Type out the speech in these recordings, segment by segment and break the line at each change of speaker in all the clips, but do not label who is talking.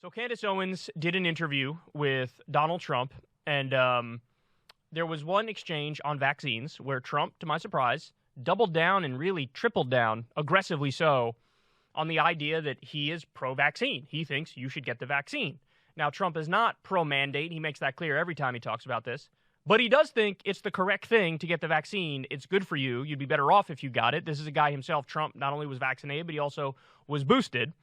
So Candace Owens did an interview with Donald Trump, and there was one exchange on vaccines where Trump, to my surprise, doubled down and really tripled down, aggressively so, on the idea that he is pro-vaccine. He thinks you should get the vaccine. Now, Trump is not pro-mandate. He makes that clear every time he talks about this. But he does think it's the correct thing to get the vaccine. It's good for you. You'd be better off if you got it. This is a guy himself. Trump not only was vaccinated, but he also was boosted.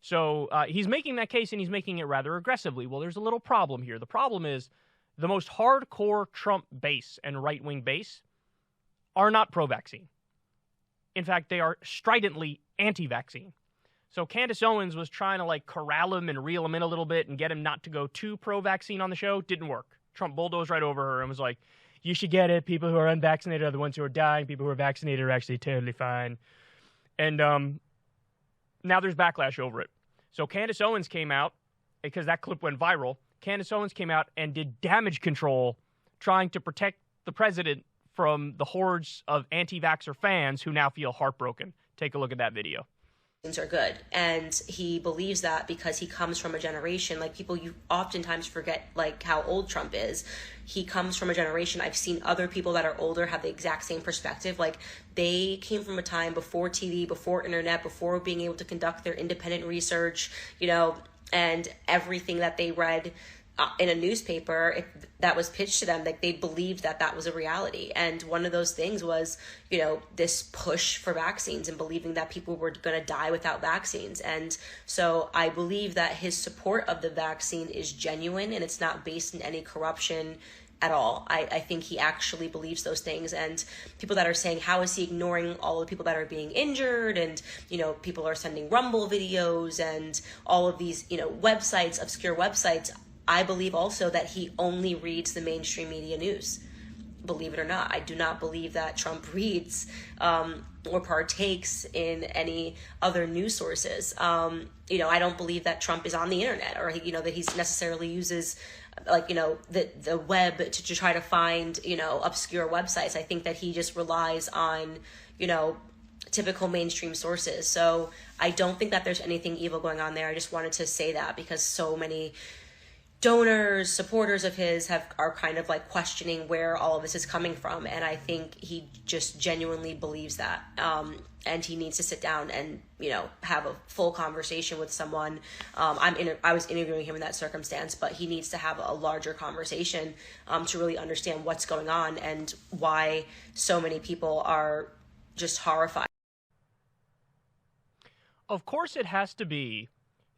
So he's making that case, and he's making it rather aggressively. Well, there's a little problem here. The problem is the most hardcore Trump base and right-wing base are not pro-vaccine. In fact, they are stridently anti-vaccine. So Candace Owens was trying to corral him and reel him in a little bit and get him not to go too pro-vaccine on the show. Didn't work. Trump bulldozed right over her and was like, you should get it. People who are unvaccinated are the ones who are dying. People who are vaccinated are actually totally fine. And now there's backlash over it. So Candace Owens came out, because that clip went viral. Candace Owens came out and did damage control, trying to protect the president from the hordes of anti-vaxxer fans who now feel heartbroken. Take a look at that video.
Are good, and he believes that because he comes from a generation, people, you oftentimes forget how old Trump is. He comes from a generation. I've seen other people that are older have the exact same perspective. They came from a time before TV, before internet, before being able to conduct their independent research, and everything that they read in a newspaper, if that was pitched to them, they believed that was a reality. And one of those things was, this push for vaccines and believing that people were going to die without vaccines. And so I believe that his support of the vaccine is genuine, and it's not based in any corruption at all. I think he actually believes those things. And people that are saying, how is he ignoring all the people that are being injured? And, people are sending Rumble videos and all of these, websites, obscure websites. I believe also that he only reads the mainstream media news. Believe it or not, I do not believe that Trump reads or partakes in any other news sources. I don't believe that Trump is on the internet, or that he necessarily uses the web to try to find obscure websites. I think that he just relies on typical mainstream sources. So I don't think that there's anything evil going on there. I just wanted to say that because so many donors, supporters of his are kind of questioning where all of this is coming from. And I think he just genuinely believes that. And he needs to sit down and, have a full conversation with someone. I was interviewing him in that circumstance, but he needs to have a larger conversation to really understand what's going on and why so many people are just horrified.
Of course, it has to be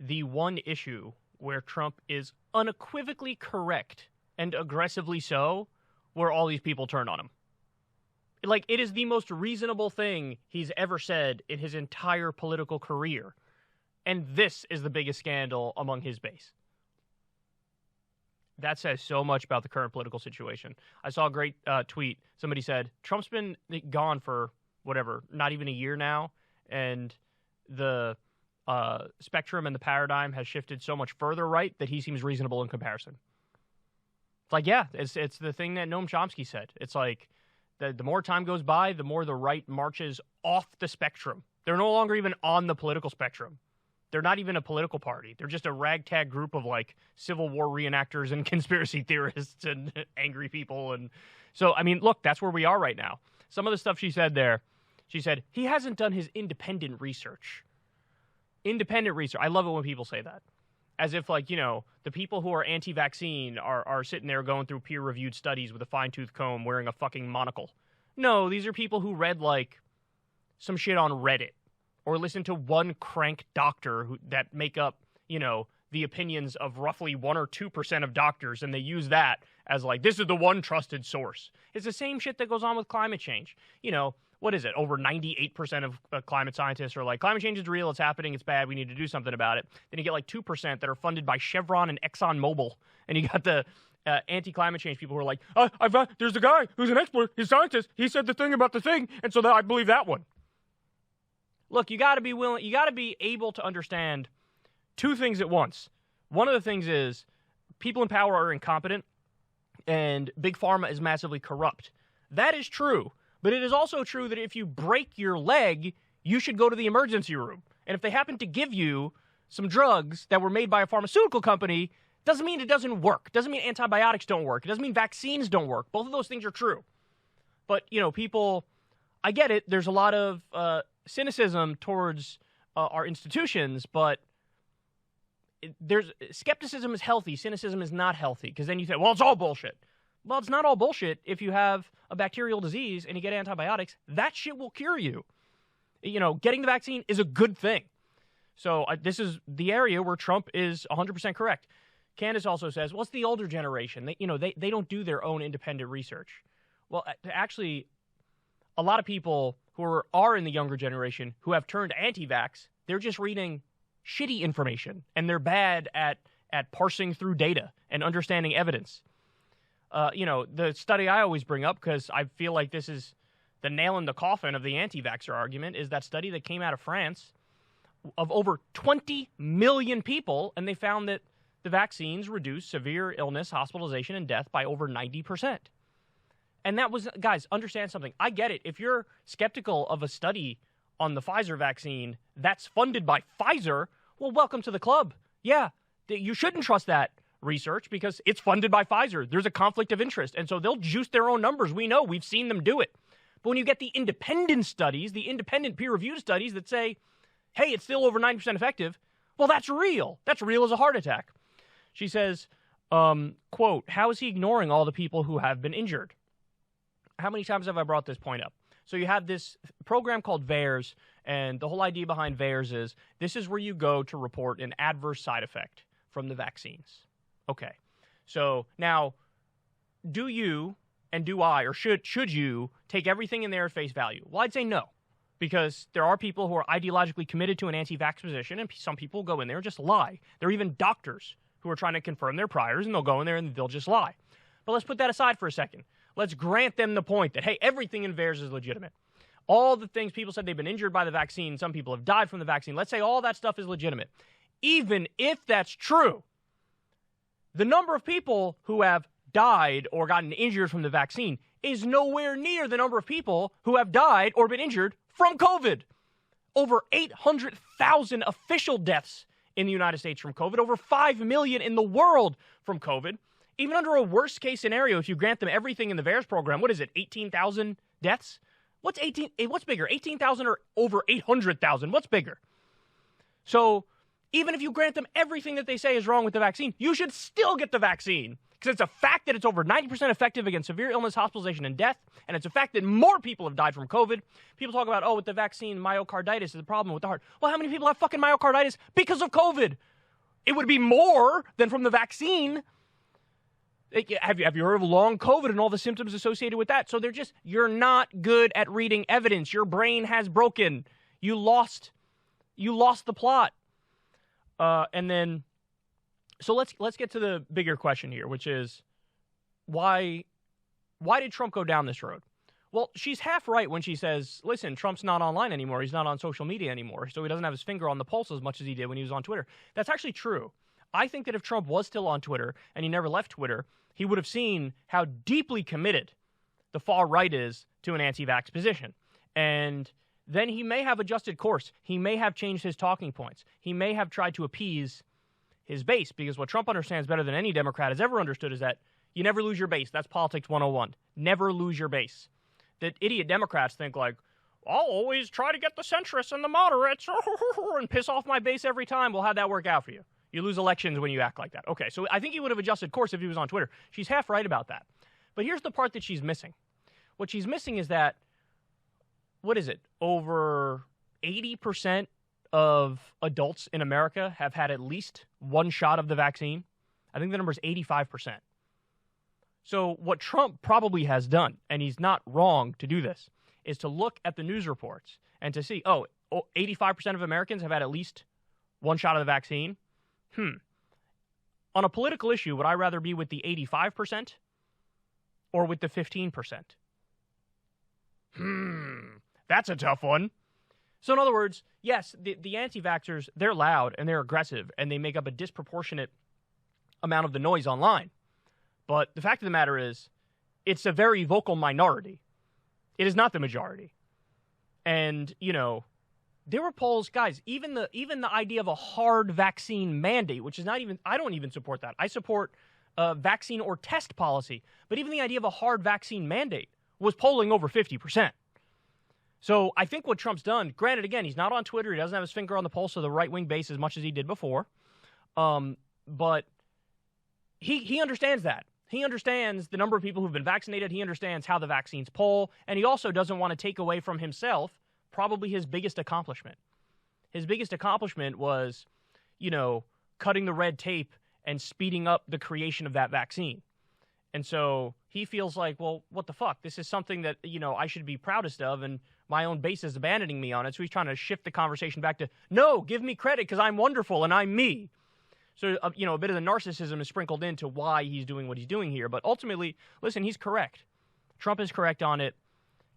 the one issue where Trump is unequivocally correct and aggressively so, where all these people turn on him. It is the most reasonable thing he's ever said in his entire political career. And this is the biggest scandal among his base. That says so much about the current political situation. I saw a great tweet. Somebody said, Trump's been gone for, not even a year now, and the spectrum and the paradigm has shifted so much further right that he seems reasonable in comparison. It's it's the thing that Noam Chomsky said. It's the more time goes by, the more the right marches off the spectrum. They're no longer even on the political spectrum. They're not even a political party. They're just a ragtag group of Civil War reenactors and conspiracy theorists and angry people. And so, look, that's where we are right now. Some of the stuff she said there, she said, he hasn't done his independent research. Independent research. I love it when people say that. As if, the people who are anti-vaccine are sitting there going through peer-reviewed studies with a fine-tooth comb wearing a fucking monocle. No, these are people who read, some shit on Reddit or listen to one crank doctor that make up, the opinions of roughly 1 or 2% of doctors, and they use that as, this is the one trusted source. It's the same shit that goes on with climate change. What is it? Over 98% of climate scientists are climate change is real, it's happening, it's bad, we need to do something about it. Then you get 2% that are funded by Chevron and ExxonMobil. And you got the anti-climate change people who are there's a guy who's an expert, he's a scientist, he said the thing about the thing, and so I believe that one. Look, you got to be able to understand two things at once. One of the things is people in power are incompetent, and Big Pharma is massively corrupt. That is true. But it is also true that if you break your leg, you should go to the emergency room. And if they happen to give you some drugs that were made by a pharmaceutical company doesn't mean it doesn't work. Doesn't mean antibiotics don't work. It doesn't mean vaccines don't work. Both of those things are true. But, people, I get it. There's a lot of cynicism towards our institutions, but skepticism is healthy. Cynicism is not healthy, because then you say, well, it's all bullshit. Well, it's not all bullshit. If you have a bacterial disease and you get antibiotics, that shit will cure you. Getting the vaccine is a good thing. So this is the area where Trump is 100% correct. Candace also says, well, it's the older generation. They don't do their own independent research. Well, actually, a lot of people who are in the younger generation who have turned anti-vax, they're just reading shitty information, and they're bad at parsing through data and understanding evidence. The study I always bring up, because I feel like this is the nail in the coffin of the anti-vaxxer argument, is that study that came out of France of over 20 million people, and they found that the vaccines reduce severe illness, hospitalization, and death by over 90%. And that was, guys, understand something. I get it. If you're skeptical of a study on the Pfizer vaccine that's funded by Pfizer, well, welcome to the club. Yeah, you shouldn't trust that research because it's funded by Pfizer. There's a conflict of interest, and so they'll juice their own numbers. We know. We've seen them do it. But when you get the independent studies, the independent peer-reviewed studies that say, hey, it's still over 90% effective, well, that's real. That's real as a heart attack. She says, quote, how is he ignoring all the people who have been injured? How many times have I brought this point up? So you have this program called VAERS, and the whole idea behind VAERS is this is where you go to report an adverse side effect from the vaccines. Okay. So now, do you and do I, or should you take everything in there at face value? Well, I'd say no, because there are people who are ideologically committed to an anti-vax position, and some people go in there and just lie. There are even doctors who are trying to confirm their priors, and they'll go in there and they'll just lie. But let's put that aside for a second. Let's grant them the point that, hey, everything in VAERS is legitimate. All the things people said they've been injured by the vaccine, some people have died from the vaccine. Let's say all that stuff is legitimate. Even if that's true, the number of people who have died or gotten injured from the vaccine is nowhere near the number of people who have died or been injured from COVID. Over 800,000 official deaths in the United States from COVID, over 5 million in the world from COVID. Even under a worst-case scenario, if you grant them everything in the VAERS program, what is it, 18,000 deaths? What's bigger, 18,000 or over 800,000? What's bigger? So even if you grant them everything that they say is wrong with the vaccine, you should still get the vaccine, because it's a fact that it's over 90% effective against severe illness, hospitalization, and death, and it's a fact that more people have died from COVID. People talk about, with the vaccine, myocarditis is the problem with the heart. Well, how many people have fucking myocarditis because of COVID? It would be more than from the vaccine. Have you heard of long COVID and all the symptoms associated with that? So you're not good at reading evidence. Your brain has broken. You lost the plot. So let's get to the bigger question here, which is why did Trump go down this road? Well, she's half right when she says, listen, Trump's not online anymore. He's not on social media anymore. So he doesn't have his finger on the pulse as much as he did when he was on Twitter. That's actually true. I think that if Trump was still on Twitter and he never left Twitter, he would have seen how deeply committed the far right is to an anti-vax position. And then he may have adjusted course. He may have changed his talking points. He may have tried to appease his base, because what Trump understands better than any Democrat has ever understood is that you never lose your base. That's politics 101. Never lose your base. The idiot Democrats think like, I'll always try to get the centrists and the moderates and piss off my base every time. Well, how'd that work out for you? You lose elections when you act like that. Okay, so I think he would have adjusted course if he was on Twitter. She's half right about that. But here's the part that she's missing. What she's missing is that, what is it, over 80% of adults in America have had at least one shot of the vaccine. I think the number is 85%. So what Trump probably has done, and he's not wrong to do this, is to look at the news reports and to see, 85% of Americans have had at least one shot of the vaccine. On a political issue, would I rather be with the 85% or with the 15%? That's a tough one. So in other words, yes, the anti-vaxxers, they're loud and they're aggressive and they make up a disproportionate amount of the noise online. But the fact of the matter is, it's a very vocal minority. It is not the majority. And, There were polls, guys, even the idea of a hard vaccine mandate, which is not even, I don't even support that. I support vaccine or test policy. But even the idea of a hard vaccine mandate was polling over 50%. So I think what Trump's done, granted, again, he's not on Twitter. He doesn't have his finger on the pulse of the right-wing base as much as he did before. But he understands that. He understands the number of people who've been vaccinated. He understands how the vaccines poll. And he also doesn't want to take away from himself probably his biggest accomplishment. His biggest accomplishment was, cutting the red tape and speeding up the creation of that vaccine. And so he feels like, well, what the fuck? This is something that, I should be proudest of, and my own base is abandoning me on it. So he's trying to shift the conversation back to, no, give me credit because I'm wonderful and I'm me. So, a bit of the narcissism is sprinkled into why he's doing what he's doing here. But ultimately, listen, he's correct. Trump is correct on it.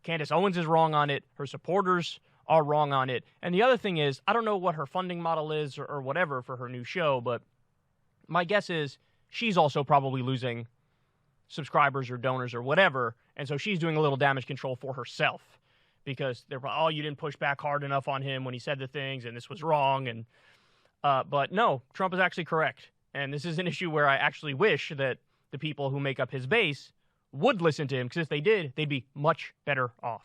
Candace Owens is wrong on it. Her supporters are wrong on it. And the other thing is, I don't know what her funding model is or whatever for her new show, but my guess is she's also probably losing subscribers or donors or whatever. And so she's doing a little damage control for herself because they're probably, oh, you didn't push back hard enough on him when he said the things and this was wrong. And but no, Trump is actually correct. And this is an issue where I actually wish that the people who make up his base would listen to him, because if they did, they'd be much better off.